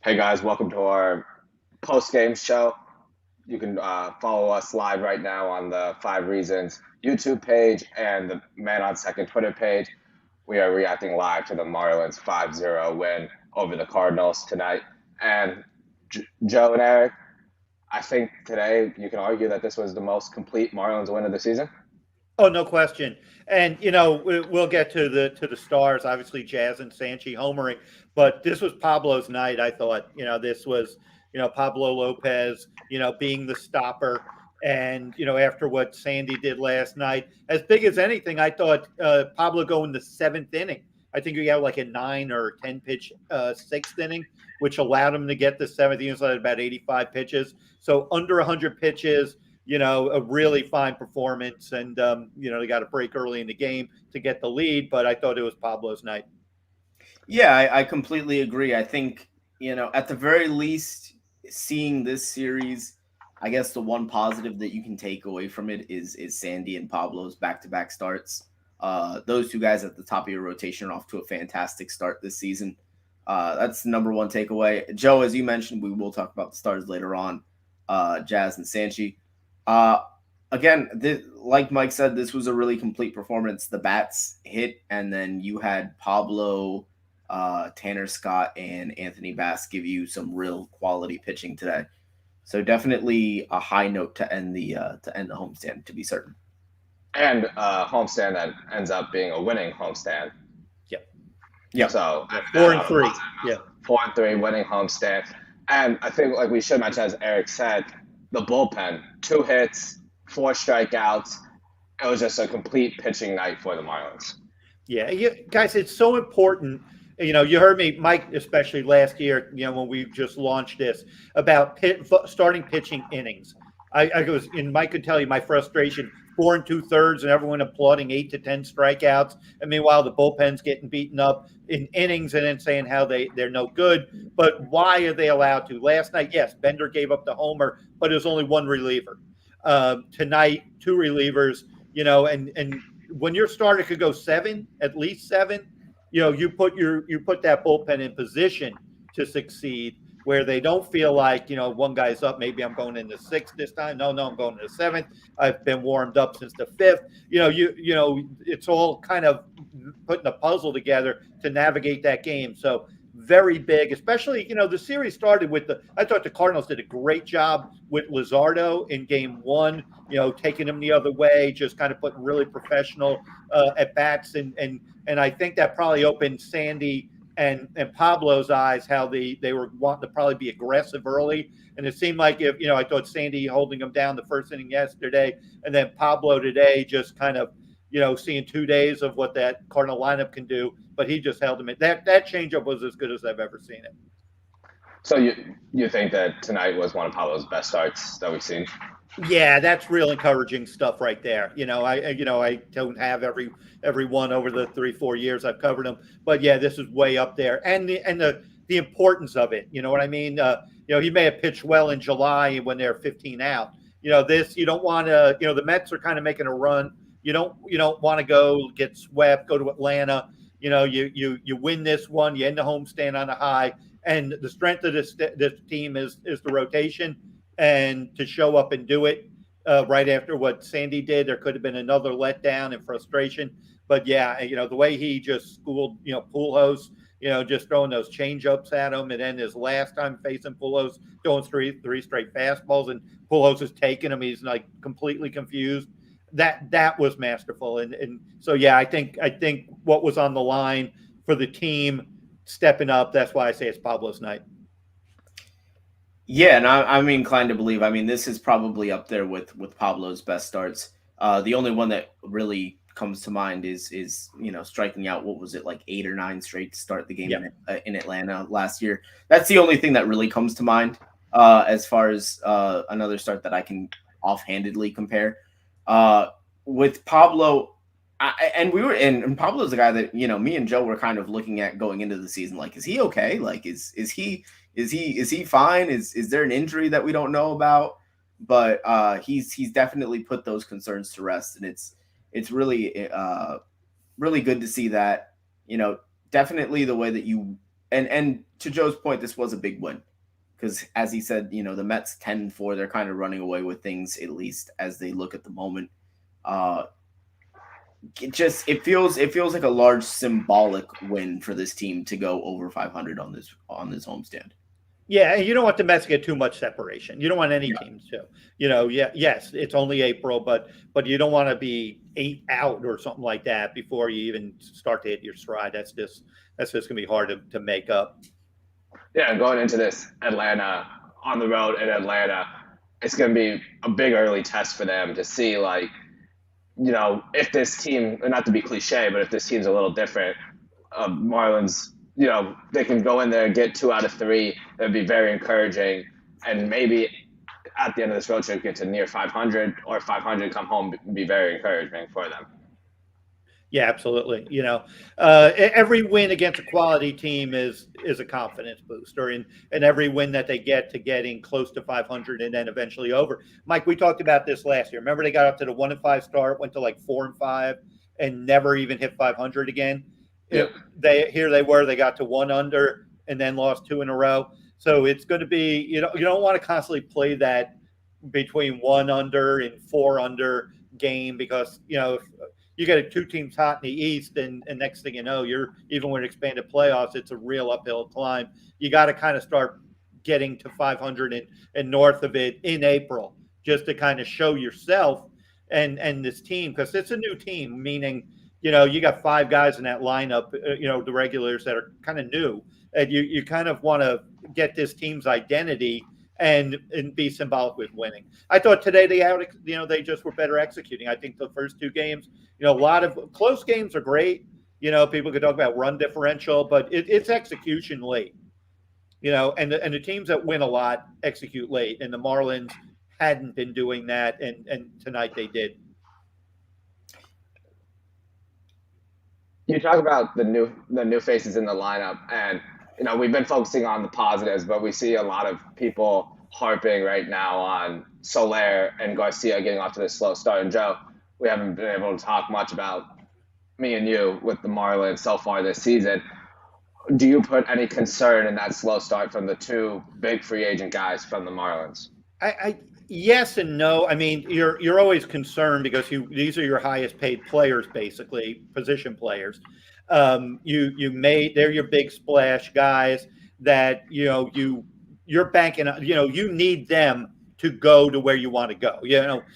Hey guys, welcome to our post-game show. You can follow us live right now on the Five Reasons YouTube page and the Man on Second Twitter page. We are reacting live to the Marlins 5-0 win over the Cardinals tonight. And Joe and Eric, I think today you can argue that this was the most complete Marlins win of the season. Oh, no question. And we'll get to the stars, obviously Jazz and Sanchi homering, but this was Pablo's night. I thought, this was, Pablo Lopez, being the stopper, and after what Sandy did last night, as big as anything, I thought Pablo going the seventh inning. I think he had like a 9 or 10 pitch sixth inning, which allowed him to get the seventh. He was at about 85 pitches, so under 100 pitches, a really fine performance. And, they got a break early in the game to get the lead, but I thought it was Pablo's night. Yeah, I completely agree. I think, at the very least, seeing this series, I guess the one positive that you can take away from it is Sandy and Pablo's back to back starts. Those two guys at the top of your rotation are off to a fantastic start this season. That's the number one takeaway. Joe, as you mentioned, we will talk about the stars later on, Jazz and Sanchi. Uh, Again, like Mike said, this was a really complete performance. The bats hit, and then you had Pablo, Tanner Scott, and Anthony Bass give you some real quality pitching today. So definitely a high note to end the homestand, to be certain. And a homestand that ends up being a winning homestand. Yep. Yep. So Yeah. that Four and on a three. positive Yeah. note, 4-3 winning homestand. And I think, like we should mention, as Eric said, the bullpen, 2 hits, 4 strikeouts. It was just a complete pitching night for the Marlins. Yeah, guys, it's so important. You heard me, Mike, especially last year. When we just launched this about starting pitching innings. I was, and Mike could tell you my frustration: 4 2/3, and everyone applauding 8 to 10 strikeouts, and meanwhile the bullpen's getting beaten up in innings, and then saying how they're no good. But why are they allowed to? Last night, yes, Bender gave up the homer, but it was only one reliever. Tonight, two relievers. And when your starter could go seven, at least seven, you put that bullpen in position to succeed, where they don't feel like one guy's up. Maybe I'm going in the sixth this time. No, I'm going to the seventh. I've been warmed up since the fifth. It's all kind of putting a puzzle together to navigate that game. So very big, especially the series started with I thought the Cardinals did a great job with Luzardo in game one, taking him the other way, just kind of putting really professional at bats, and I think that probably opened Sandy and Pablo's eyes, how they were wanting to probably be aggressive early. And it seemed like, if I thought Sandy holding him down the first inning yesterday, and then Pablo today just kind of seeing 2 days of what that Cardinal lineup can do, but he just held him in. That changeup was as good as I've ever seen it. So you think that tonight was one of Pablo's best starts that we've seen? Yeah, that's real encouraging stuff right there. I don't have every one over the 3 4 years I've covered them, but yeah, this is way up there, and the importance of it. You know what I mean? He may have pitched well in July when they're 15 out. This you don't want to. The Mets are kind of making a run. You don't want to go get swept, go to Atlanta. You win this one, you end the homestand on a high, and the strength of this team is the rotation, and to show up and do it right after what Sandy did, there could have been another letdown and frustration. But yeah, the way he just schooled, Pujols, just throwing those changeups at him, and then his last time facing Pujols, throwing three straight fastballs, and Pujols is taking him, he's like completely confused. That was masterful, and so yeah, I think what was on the line for the team stepping up. That's why I say it's Pablo's night. Yeah, and I'm inclined to believe. I mean, this is probably up there with Pablo's best starts. The only one that really comes to mind is striking out. What was it, like 8 or 9 straight to start the game Yeah. in Atlanta last year? That's the only thing that really comes to mind as far as another start that I can offhandedly compare. Uh, with Pablo, and we were and Pablo's the guy that me and Joe were kind of looking at going into the season. Like, is he okay? Like, is he fine? Is there an injury that we don't know about? But he's definitely put those concerns to rest, and it's really really good to see that. Definitely the way that you And to Joe's point, this was a big win because, as he said, the Mets 10-4, they're kind of running away with things, at least as they look at the moment. Uh, it feels like a large symbolic win for this team to go over 500 on this homestand. Yeah, and you don't want the Mets to get too much separation. You don't want any Yeah. teams to. Yeah, yes, it's only April, but you don't want to be 8 out or something like that before you even start to hit your stride. That's just gonna be hard to make up. Yeah, going into this Atlanta on the road in Atlanta, it's going to be a big early test for them to see, like, if this team, not to be cliche, but if this team's a little different, Marlins, they can go in there and get 2 out of 3. That'd be very encouraging. And maybe at the end of this road trip, get to near 500 or 500, come home, be very encouraging for them. Yeah, absolutely. Every win against a quality team is a confidence booster, and every win that they get to getting close to 500 and then eventually over. Mike, we talked about this last year. Remember, they got up to the 1-5 start, went to like 4-5, and never even hit 500 again. Yeah. They were. They got to 1 under and then lost 2 in a row. So it's going to be you don't want to constantly play that between 1 under and 4 under game because if you get 2 teams hot in the East, and next thing you know, you're even with expanded playoffs, it's a real uphill climb. You got to kind of start getting to 500 and north of it in April, just to kind of show yourself and this team, because it's a new team, meaning you got 5 guys in that lineup, the regulars that are kind of new, and you kind of want to get this team's identity and be symbolic with winning. I thought today they just were better executing. I think the first 2 games, a lot of close games are great. People could talk about run differential, but it's execution late. And the teams that win a lot execute late, and the Marlins hadn't been doing that, and tonight they did. You talk about the new faces in the lineup, and we've been focusing on the positives, but we see a lot of people harping right now on Soler and Garcia getting off to this slow start. And Joe, we haven't been able to talk much about me and you with the Marlins so far this season. Do you put any concern in that slow start from the 2 big free agent guys from the Marlins? Yes and no. I mean, you're always concerned because these are your highest paid players, basically position players. They're your big splash guys that you're banking on. You need them to go to where you want to go.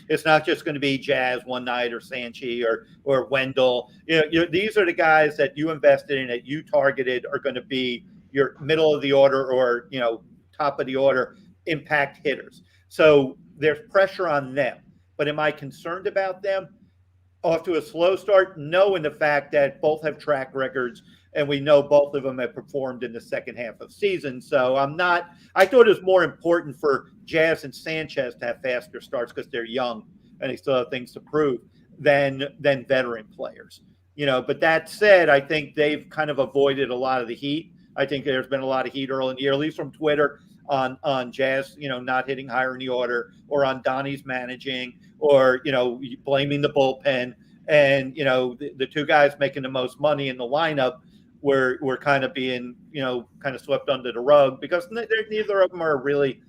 It's not just going to be Jazz one night or Sanchi or Wendell. These are the guys that you invested in, that you targeted, are going to be your middle of the order or top of the order impact hitters. So there's pressure on them. But am I concerned about them? Off to a slow start? No, in the fact that both have track records, and we know both of them have performed in the second half of season. So I'm not. I thought it was more important for Jazz and Sanchez to have faster starts because they're young and they still have things to prove than veteran players. But that said, I think they've kind of avoided a lot of the heat. I think there's been a lot of heat early in the year, at least from Twitter, on Jazz, not hitting higher in the order, or on Donnie's managing, or blaming the bullpen, and the 2 guys making the most money in the lineup were kind of being kind of swept under the rug because neither of them are really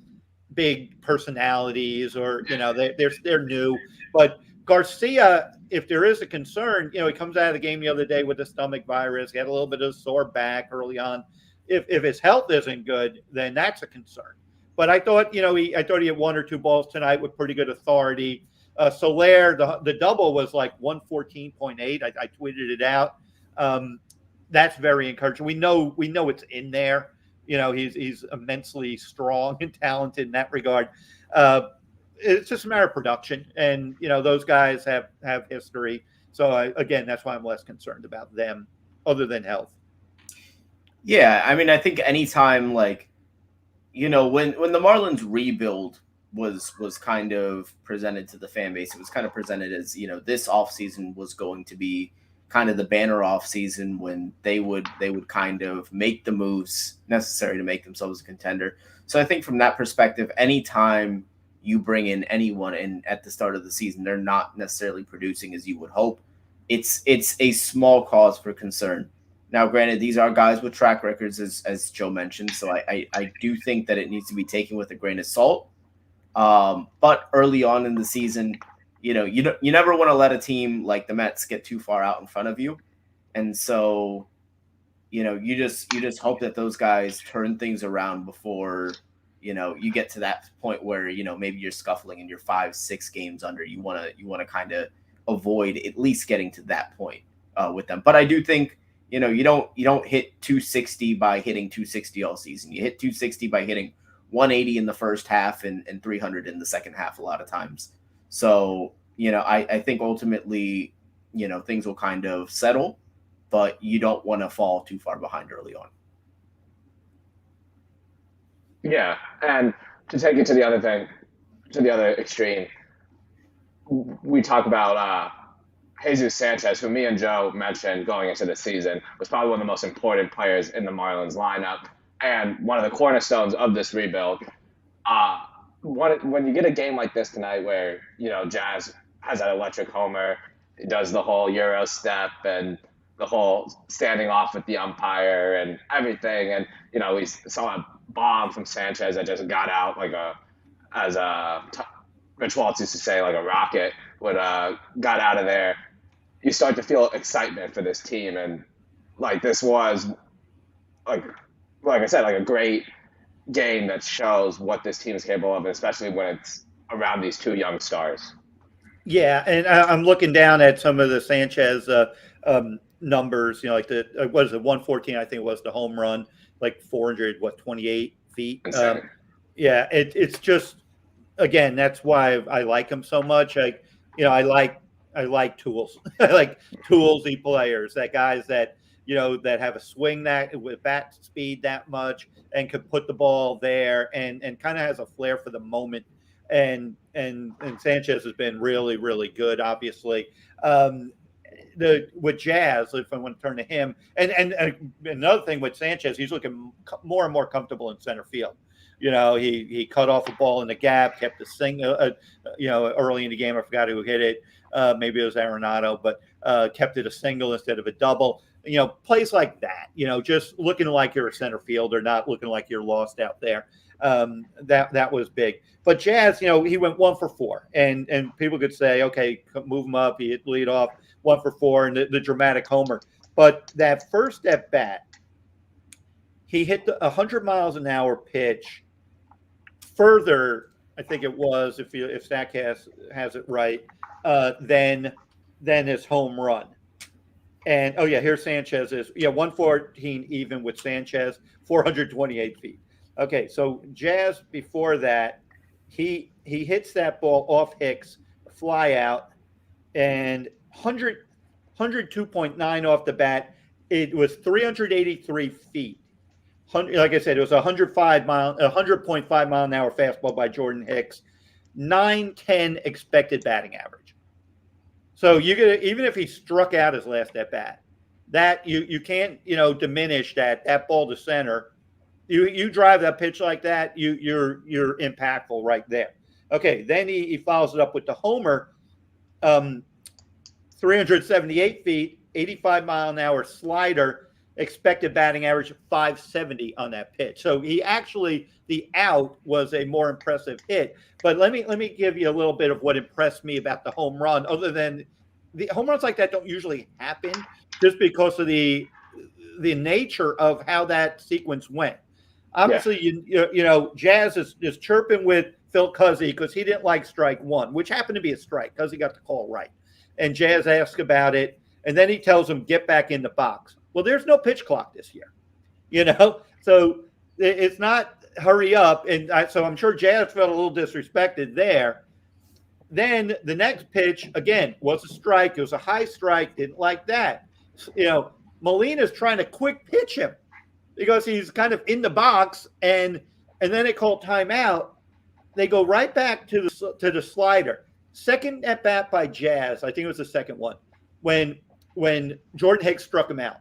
big personalities, or they're new. But Garcia, if there is a concern, he comes out of the game the other day with a stomach virus. He had a little bit of a sore back early on. If his health isn't good, then that's a concern. But I thought he had 1 or 2 balls tonight with pretty good authority. Soler, the double was like 114.8. I tweeted it out. That's very encouraging. We know it's in there. He's immensely strong and talented in that regard. It's just a matter of production, and those guys have history. So again, that's why I'm less concerned about them, other than health. Yeah, I mean, I think anytime when the Marlins rebuild was kind of presented to the fan base, it was kind of presented as this offseason was going to be kind of the banner offseason when they would kind of make the moves necessary to make themselves a contender. So I think from that perspective, anytime you bring in anyone and at the start of the season they're not necessarily producing as you would hope, it's a small cause for concern. Now, granted, these are guys with track records, as Joe mentioned, so I do think that it needs to be taken with a grain of salt. But early on in the season, you never want to let a team like the Mets get too far out in front of you, and so you just hope that those guys turn things around before you get to that point where maybe you're scuffling and you're 5-6 games under. You want to kind of avoid at least getting to that point with them. But I do think you don't hit 260 by hitting 260 all season. You hit 260 by hitting 180 in the first half and 300 in the second half a lot of times. So I think ultimately things will kind of settle, but you don't want to fall too far behind early on. Yeah, and to take it to the other extreme, we talk about Jesus Sanchez, who me and Joe mentioned going into the season, was probably one of the most important players in the Marlins lineup and one of the cornerstones of this rebuild. When you get a game like this tonight where, Jazz has that electric homer, he does the whole Euro step and the whole standing off with the umpire and everything. And, we saw a bomb from Sanchez that just got out as Rich Waltz used to say, like a rocket got out of there. You start to feel excitement for this team. And this was like I said, a great game that shows what this team is capable of, especially when it's around these two young stars. Yeah, and I'm looking down at some of the Sanchez numbers. Like the 114, I think it was the home run, like 428 feet. Yeah, it's just, again, that's why I like him so much. I like tools. I like toolsy players, that guys that that have a swing that with bat speed that much and could put the ball there and kind of has a flair for the moment. And Sanchez has been really, really good, obviously. With Jazz, if I want to turn to him, and another thing with Sanchez, he's looking more and more comfortable in center field. He cut off a ball in the gap, kept the single. Early in the game, I forgot who hit it. Maybe it was Arenado, but kept it a single instead of a double. Plays like that. Just looking like you're a center fielder, not looking like you're lost out there. That was big. But Jazz, he went 1 for 4, and people could say, okay, move him up. He hit lead off 1 for 4, and the dramatic homer. But that first at bat, he hit the 100 miles an hour pitch further. I think it was, if Statcast has it right, than his home run. And here's Sanchez is 114 even with Sanchez, 428 feet. Okay, so Jazz before that, he hits that ball off Hicks, fly out, and 102.9 off the bat. It was 383 feet. Like I said, it was 100.5 mile an hour fastball by Jordan Hicks, 910 expected batting average. So even if he struck out his last at bat, that you can't diminish that ball to center. You drive that pitch like that, you're impactful right there. Okay, then he follows it up with the homer, 378 feet, 85 mile an hour slider, expected batting average of 570 on that pitch. So he actually, the out was a more impressive hit. But let me give you a little bit of what impressed me about the home run, other than the home runs like that don't usually happen just because of the nature of how that sequence went. Obviously, Jazz is chirping with Phil Cuzzy because he didn't like strike one, which happened to be a strike. Cuzzy got the call right. And Jazz asked about it, and then he tells him, get back in the box. Well, there's no pitch clock this year, so it's not hurry up. And so I'm sure Jazz felt a little disrespected there. Then the next pitch, again, was a strike. It was a high strike. Didn't like that. Molina's trying to quick pitch him because he's kind of in the box, and then they call timeout. They go right back to the slider. Second at bat by Jazz, I think it was the second one, when Jordan Hicks struck him out.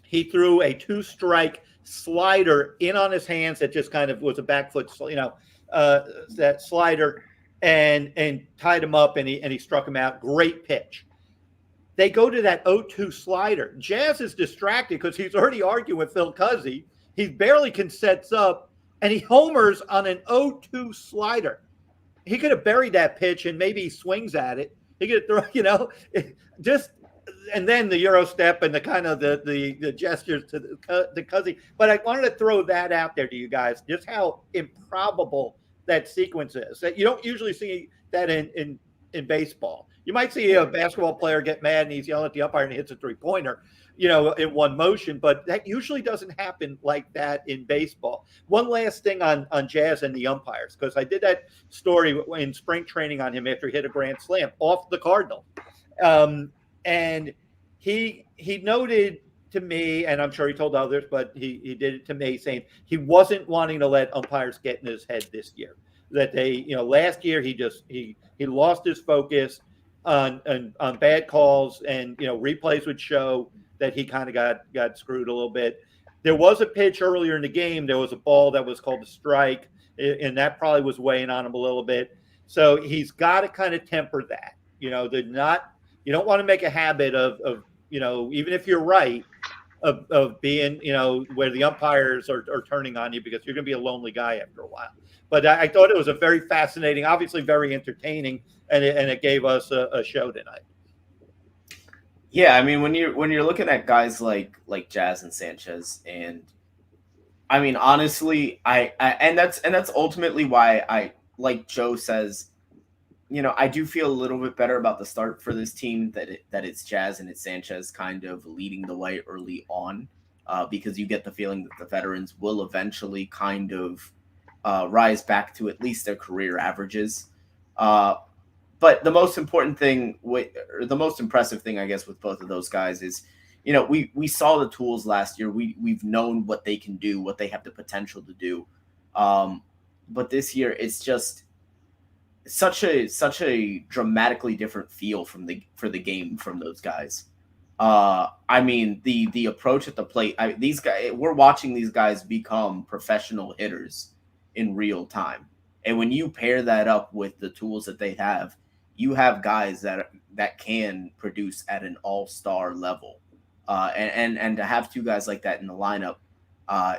He threw a 2-strike slider in on his hands that just kind of was a back foot, that slider, and tied him up, and he struck him out. Great pitch. they go to that 0-2 slider. Jazz is distracted because he's already arguing with Phil Cuzzy. He barely can sets up, and he homers on an 0-2 slider. He could have buried that pitch and maybe he swings at it. He could throw, just and then the Euro step and the kind of the gestures to the Cuzzy. But I wanted to throw that out there to you guys, just how improbable that sequence is. That you don't usually see that in baseball. You might see a basketball player get mad and he's yelling at the umpire and he hits a 3-pointer, in one motion, but that usually doesn't happen like that in baseball. One last thing on Jazz and the umpires, because I did that story in spring training on him after he hit a grand slam off the Cardinals. And he noted to me, and I'm sure he told others, but he did it to me, saying he wasn't wanting to let umpires get in his head this year. That they, last year he lost his focus on bad calls, and replays would show that he kind of got screwed a little bit. There was a pitch earlier in the game. There was a ball that was called a strike, and that probably was weighing on him a little bit. So he's got to kind of temper that. You don't want to make a habit of even if you're right, of being, where the umpires are turning on you, because you're going to be a lonely guy after a while. But I thought it was a very fascinating, obviously very entertaining, and it gave us a show tonight. Yeah, I mean, when you're looking at guys like Jazz and Sanchez, and I mean, honestly, and that's ultimately why I, like Joe says, I do feel a little bit better about the start for this team, that it's Jazz and it's Sanchez kind of leading the way early on, because you get the feeling that the veterans will eventually kind of rise back to at least their career averages. But the most important thing, or the most impressive thing, I guess, with both of those guys is, we saw the tools last year. We've known what they can do, what they have the potential to do. But this year, it's just such a dramatically different feel for the game from those guys. I mean, the approach at the plate. We're watching these guys become professional hitters in real time, and when you pair that up with the tools that they have, you have guys that can produce at an all-star level, and to have two guys like that in the lineup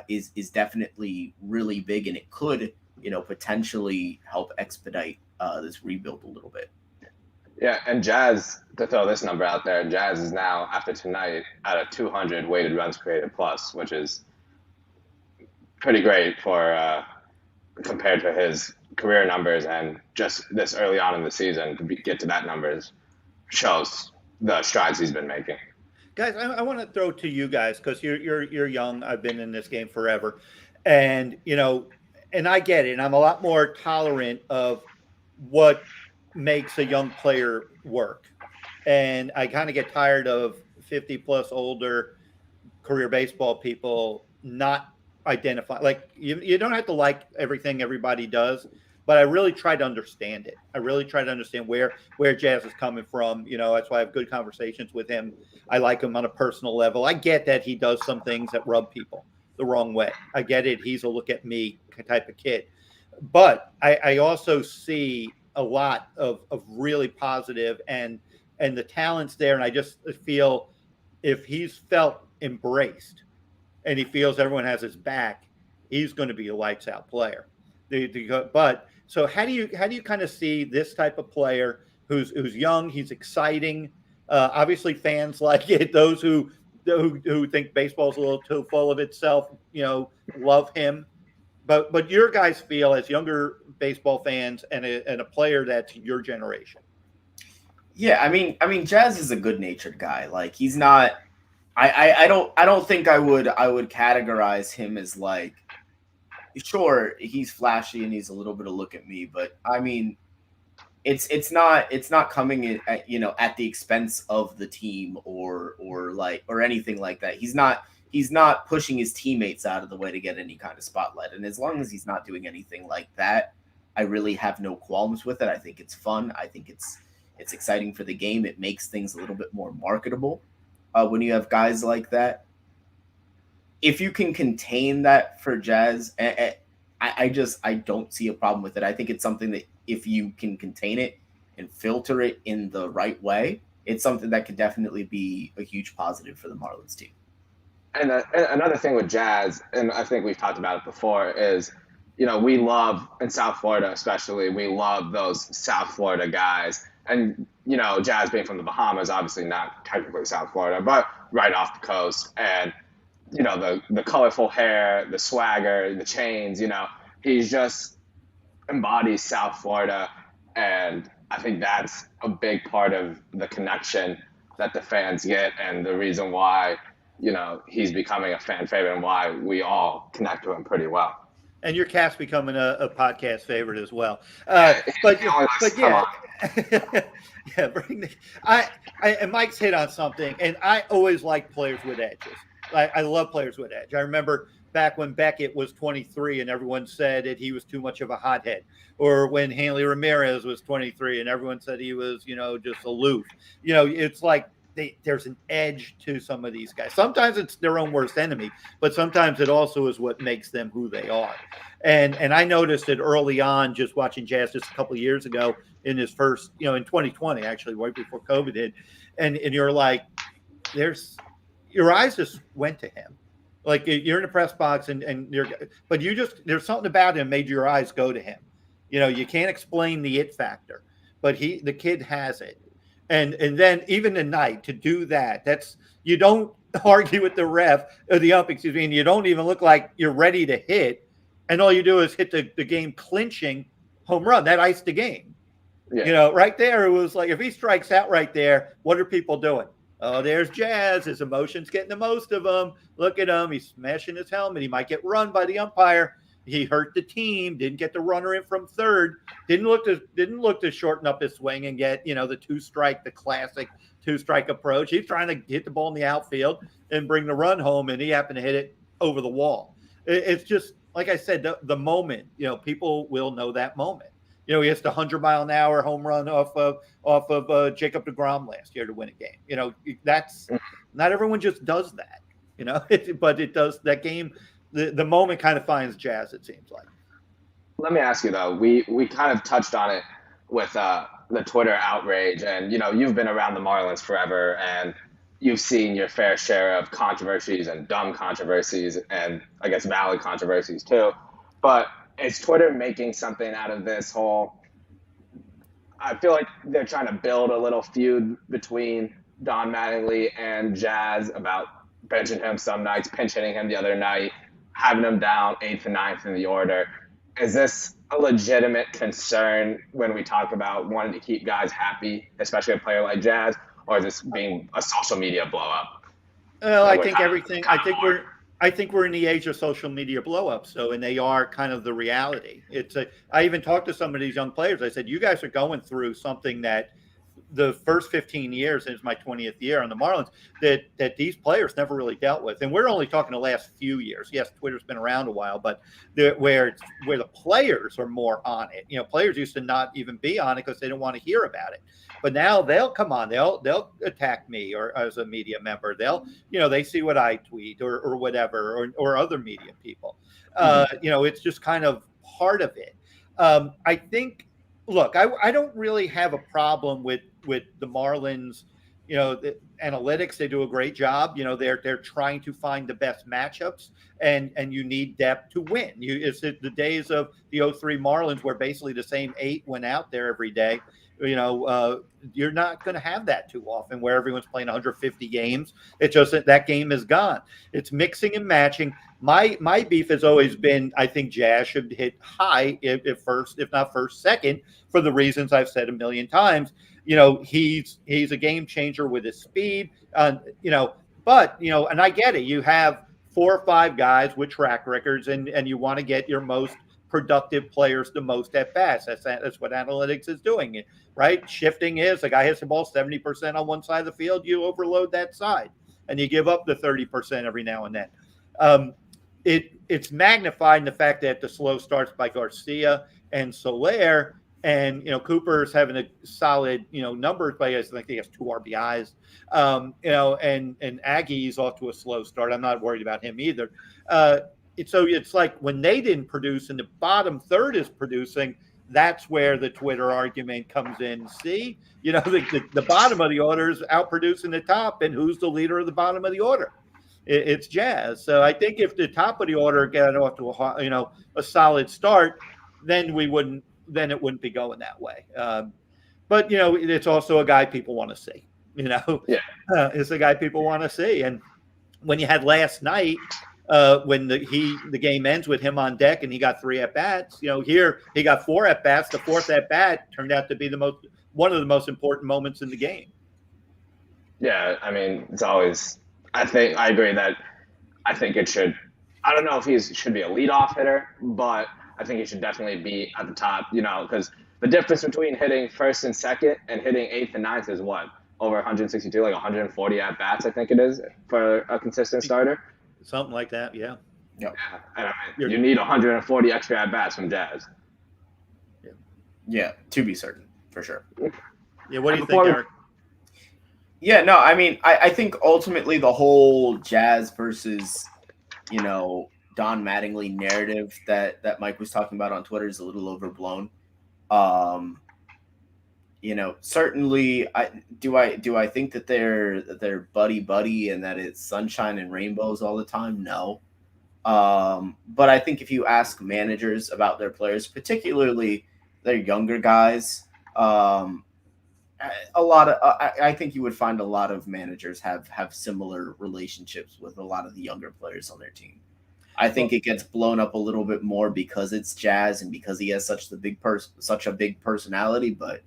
is definitely really big, and it could potentially help expedite this rebuild a little bit. Yeah, and Jazz, to throw this number out there, Jazz is now, after tonight, at a 200 weighted runs created plus, which is pretty great for compared to his career numbers, and just this early on in the season to get to that numbers shows the strides he's been making. Guys, I want to throw to you guys, because you're young. I've been in this game forever, and and I get it. And I'm a lot more tolerant of what makes a young player work, and I kind of get tired of 50 plus older career baseball people not identify. Like you don't have to like everything everybody does, but I really try to understand it. I really try to understand where Jazz is coming from. That's why I have good conversations with him. I like him on a personal level. I get that he does some things that rub people the wrong way. I get it. He's a look at me type of kid. But I also see a lot of really positive and the talent's there. And I just feel if he's felt embraced and he feels everyone has his back, he's going to be a lights out player. But so how do you kind of see this type of player who's young, he's exciting? Obviously fans like it. Those who think baseball's a little too full of itself, love him. But your guys feel, as younger baseball fans and a player that's your generation. Yeah, I mean, Jazz is a good-natured guy. Like, he's not. I don't think I would categorize him as, like, sure, he's flashy and he's a little bit of look at me, but I mean, it's not coming in at at the expense of the team or anything like that. He's not pushing his teammates out of the way to get any kind of spotlight. And as long as he's not doing anything like that, I really have no qualms with it. I think it's fun. I think it's exciting for the game. It makes things a little bit more marketable when you have guys like that. If you can contain that for Jazz, I don't see a problem with it. I think it's something that if you can contain it and filter it in the right way, it's something that could definitely be a huge positive for the Marlins team. And another thing with Jazz, and I think we've talked about it before, is we love in South Florida, especially, we love those South Florida guys. And Jazz being from the Bahamas, obviously not technically South Florida, but right off the coast. And the colorful hair, the swagger, the chains. He's just embodies South Florida, and I think that's a big part of the connection that the fans get, and the reason why he's becoming a fan favorite and why we all connect to him pretty well. And your cast becoming a podcast favorite as well. But yeah, yeah. And Mike's hit on something, and I always like players with edges. I love players with edge. I remember back when Beckett was 23 and everyone said that he was too much of a hothead, or when Hanley Ramirez was 23 and everyone said he was, just aloof. It's like there's an edge to some of these guys. Sometimes it's their own worst enemy, but sometimes it also is what makes them who they are. And I noticed it early on, just watching Jazz just a couple of years ago in his first, in 2020, actually, right before COVID hit. And you're like, your eyes just went to him. Like you're in the press box but there's something about him made your eyes go to him. You can't explain the it factor, but the kid has it. And then even tonight to do that's, you don't argue with the ref or the ump, excuse me, and you don't even look like you're ready to hit. And all you do is hit the game clinching home run. That iced the game. Yeah. Right there, it was like, if he strikes out right there, what are people doing? Oh, there's Jazz. His emotions getting the most of him. Look at him. He's smashing his helmet. He might get run by the umpire. He hurt the team. Didn't get the runner in from third. Didn't look to shorten up his swing and get the the classic 2-strike approach. He's trying to hit the ball in the outfield and bring the run home, and he happened to hit it over the wall. It's just like I said, the moment. People will know that moment. He hits the 100-mile-an-hour home run off of Jacob deGrom last year to win a game. That's not everyone just does that. But it does that game. The moment kind of finds Jazz. It seems like. Let me ask you though. We kind of touched on it with the Twitter outrage, and you've been around the Marlins forever, and you've seen your fair share of controversies and dumb controversies, and I guess valid controversies too. But is Twitter making something out of this whole? I feel like they're trying to build a little feud between Don Mattingly and Jazz about benching him some nights, pinch hitting him the other night, having him down 8th and 9th in the order. Is this a legitimate concern when we talk about wanting to keep guys happy, especially a player like Jazz, or is this being a social media blow up? Well, I think we're in the age of social media blow-ups, and they are kind of the reality. I even talked to some of these young players. I said, you guys are going through something that the first 15 years, and it's my 20th year on the Marlins, that these players never really dealt with. And we're only talking the last few years. Yes, Twitter's been around a while, but where the players are more on it. Players used to not even be on it because they didn't want to hear about it. But now they'll come on, they'll attack me or as a media member. They see what I tweet or whatever, or other media people. It's just kind of part of it. I think, look, I don't really have a problem with the Marlins. The analytics, they do a great job. They're trying to find the best matchups, and you need depth to win. It's the days of the 03 Marlins where basically the same 8 went out there every day. You're not going to have that too often where everyone's playing 150 games. It's just that game is gone. It's mixing and matching. My beef has always been, I think Jazz should hit high if first, if not first, second, for the reasons I've said a million times. He's a game changer with his speed. But and I get it. You have 4 or 5 guys with track records, and you want to get your most productive players the most at bats. That's what analytics is doing, right? Shifting is a guy hits the ball 70% on one side of the field, you overload that side, and you give up the 30% every now and then. It's magnified in the fact that the slow starts by Garcia and Soler, and Cooper's having a solid numbers, but I think he has 2 RBIs. And Aggie's off to a slow start. I'm not worried about him either. So it's like when they didn't produce and the bottom third is producing, that's where the Twitter argument comes in. See, the bottom of the order is outproducing the top, and who's the leader of the bottom of the order? It's Jazz. So I think if the top of the order got off to a solid start, then we wouldn't. Then it wouldn't be going that way. But it's also a guy people want to see. Yeah. It's a guy people want to see. And when you had last night, when the game ends with him on deck and he got 3 at bats, here he got 4 at bats. The 4th at bat turned out to be one of the most important moments in the game. Yeah, I mean, it's always. I agree that I think it should. I don't know if he should be a leadoff hitter, but I think he should definitely be at the top. Because the difference between hitting first and second and hitting 8th and 9th is what? Over 162, like 140 at bats, I think it is for a consistent starter. Something like that, yeah. Yep. Yeah, and I mean, you need 140 extra at bats from Jazz. Yeah, to be certain, for sure. Yeah, what do you think, Eric? Yeah, no, I mean, I think ultimately the whole Jazz versus, Don Mattingly narrative that Mike was talking about on Twitter is a little overblown. Certainly, do I think that they're buddy and that it's sunshine and rainbows all the time? No. But I think if you ask managers about their players, particularly their younger guys, I think you would find a lot of managers have similar relationships with a lot of the younger players on their team. I think it gets blown up a little bit more because it's Jazz and because he has such a big personality, but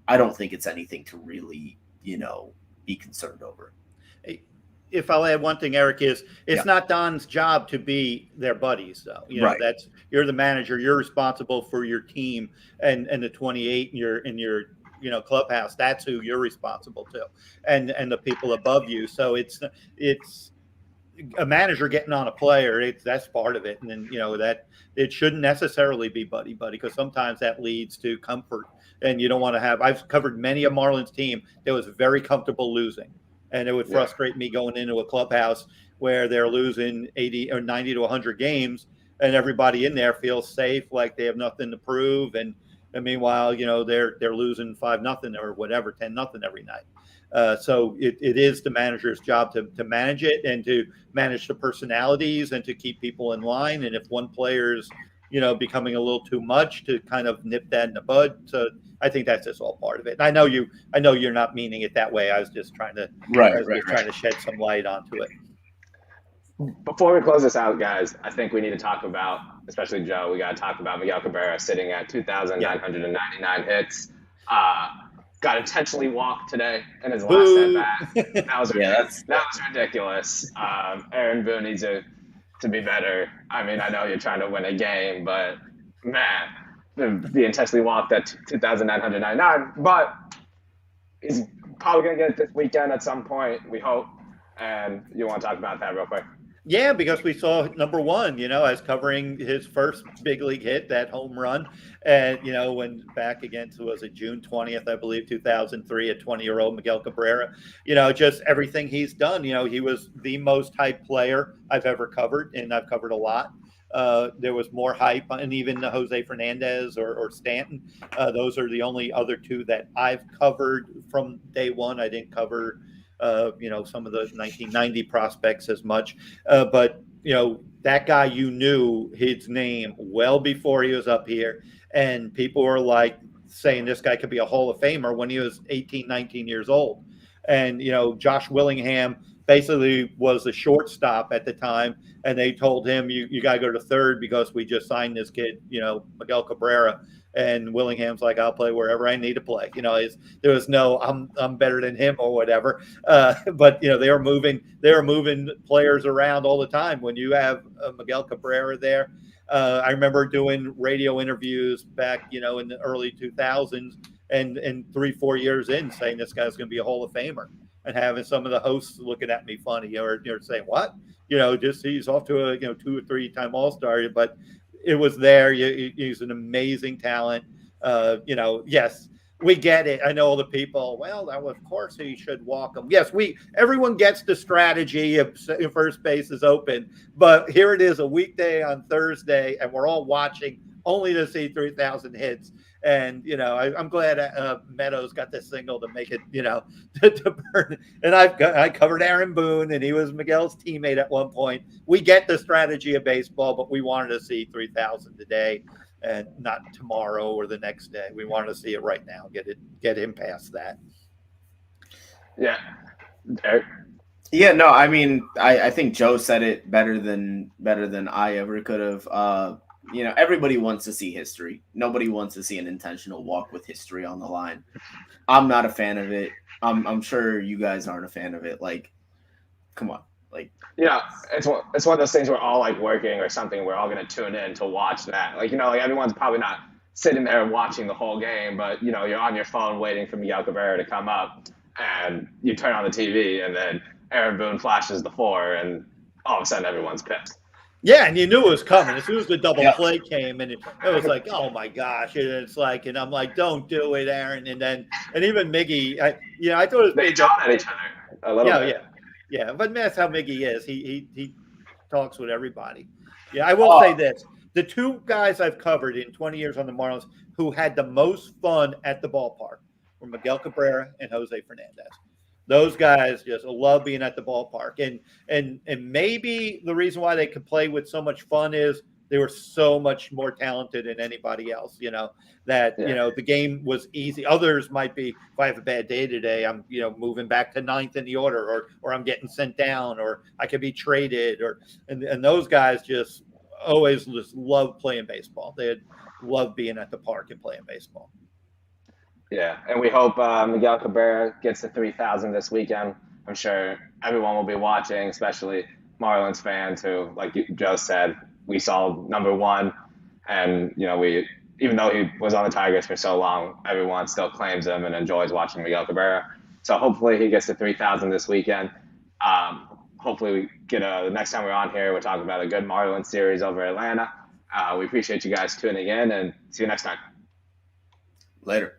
I don't think it's anything to really, be concerned over. If I'll add one thing, Eric, it's not Don's job to be their buddies, though. Right. You're the manager. You're responsible for your team and the 28 in your clubhouse. That's who you're responsible to, and the people above you. So it's a manager getting on a player. That's part of it, and then that it shouldn't necessarily be buddy because sometimes that leads to comfort, and you don't want to have. I've covered many a Marlins team that was very comfortable losing, and it would frustrate me going into a clubhouse where they're losing 80 or 90 to 100 games, and everybody in there feels safe, like they have nothing to prove, and meanwhile, they're losing 5-0 or whatever, 10-0 every night. So it is the manager's job to manage it and to manage the personalities and to keep people in line. And if one player's, becoming a little too much, to kind of nip that in the bud. So I think that's just all part of it. And I know you're not meaning it that way. I was just trying to trying to shed some light onto it. Before we close this out, guys, I think we need to talk about, especially Joe, we got to talk about Miguel Cabrera sitting at 2,999 hits. Got intentionally walked today in his last at bat. That was ridiculous. Aaron Boone needs to be better. I mean, I know you're trying to win a game, but man, the intentionally walked at 2,999. But he's probably going to get it this weekend at some point, we hope. And you want to talk about that real quick? Yeah, because we saw number one, as covering his first big league hit, that home run. And, when back against, was it June 20th, I believe, 2003, a 20-year-old Miguel Cabrera, just everything he's done. He was the most hyped player I've ever covered, and I've covered a lot. There was more hype, and even Jose Fernandez or Stanton. Those are the only other two that I've covered from day one. I didn't cover some of the 1990 prospects as much. But that guy, knew his name well before he was up here. And people were like saying this guy could be a Hall of Famer when he was 18, 19 years old. And, Josh Willingham basically was the shortstop at the time. And they told him, you got to go to third because we just signed this kid, Miguel Cabrera. And Willingham's like, I'll play wherever I need to play. There was no, I'm better than him or whatever. But they were moving players around all the time. When you have Miguel Cabrera there, I remember doing radio interviews back, in the early 2000s, and 3-4 years in, saying this guy's going to be a Hall of Famer, and having some of the hosts looking at me funny or saying, what? Just he's off to a 2 or 3 time All-Star, but it was there. He's an amazing talent. Yes, We get it. I know all the people. Well, that of course he should walk him. Yes, everyone gets the strategy if first base is open, but here it is a weekday on Thursday, and we're all watching only to see 3,000 hits. And I'm glad Meadows got this single to make it to burn. And I covered Aaron Boone, and he was Miguel's teammate at one point. We get the strategy of baseball, but we wanted to see 3,000 today and not tomorrow or the next day. We wanted to see it right now. Get him past that. Yeah. Eric? Yeah, no, I mean, I think Joe said it better than I ever could have. Everybody wants to see history. Nobody wants to see an intentional walk with history on the line. I'm not a fan of it. I'm sure you guys aren't a fan of it. Like, come on. Like, it's one of those things we're all like working or something. We're all going to tune in to watch that. Like, like everyone's probably not sitting there watching the whole game, but you're on your phone waiting for Miguel Cabrera to come up, and you turn on the TV, and then Aaron Boone flashes the 4, and all of a sudden everyone's pissed. Yeah, and you knew it was coming as soon as the double play came, and it was like, oh my gosh! And it's like, and I'm like, don't do it, Aaron. And even Miggy, I thought it was they jawed at each other a little bit. Yeah, but that's how Miggy is. He talks with everybody. Yeah, I will say this: the two guys I've covered in 20 years on the Marlins who had the most fun at the ballpark were Miguel Cabrera and Jose Fernandez. Those guys just love being at the ballpark, and maybe the reason why they could play with so much fun is they were so much more talented than anybody else. The game was easy. Others might be, if I have a bad day today, I'm moving back to 9th in the order, or I'm getting sent down, or I could be traded, and those guys just always just love playing baseball. They love being at the park and playing baseball. Yeah, and we hope Miguel Cabrera gets to 3,000 this weekend. I'm sure everyone will be watching, especially Marlins fans who, like Joe said, we saw number 1, and even though he was on the Tigers for so long, everyone still claims him and enjoys watching Miguel Cabrera. So hopefully he gets to 3,000 this weekend. Hopefully we get the next time we're on here, we're talking about a good Marlins series over Atlanta. We appreciate you guys tuning in, and see you next time. Later.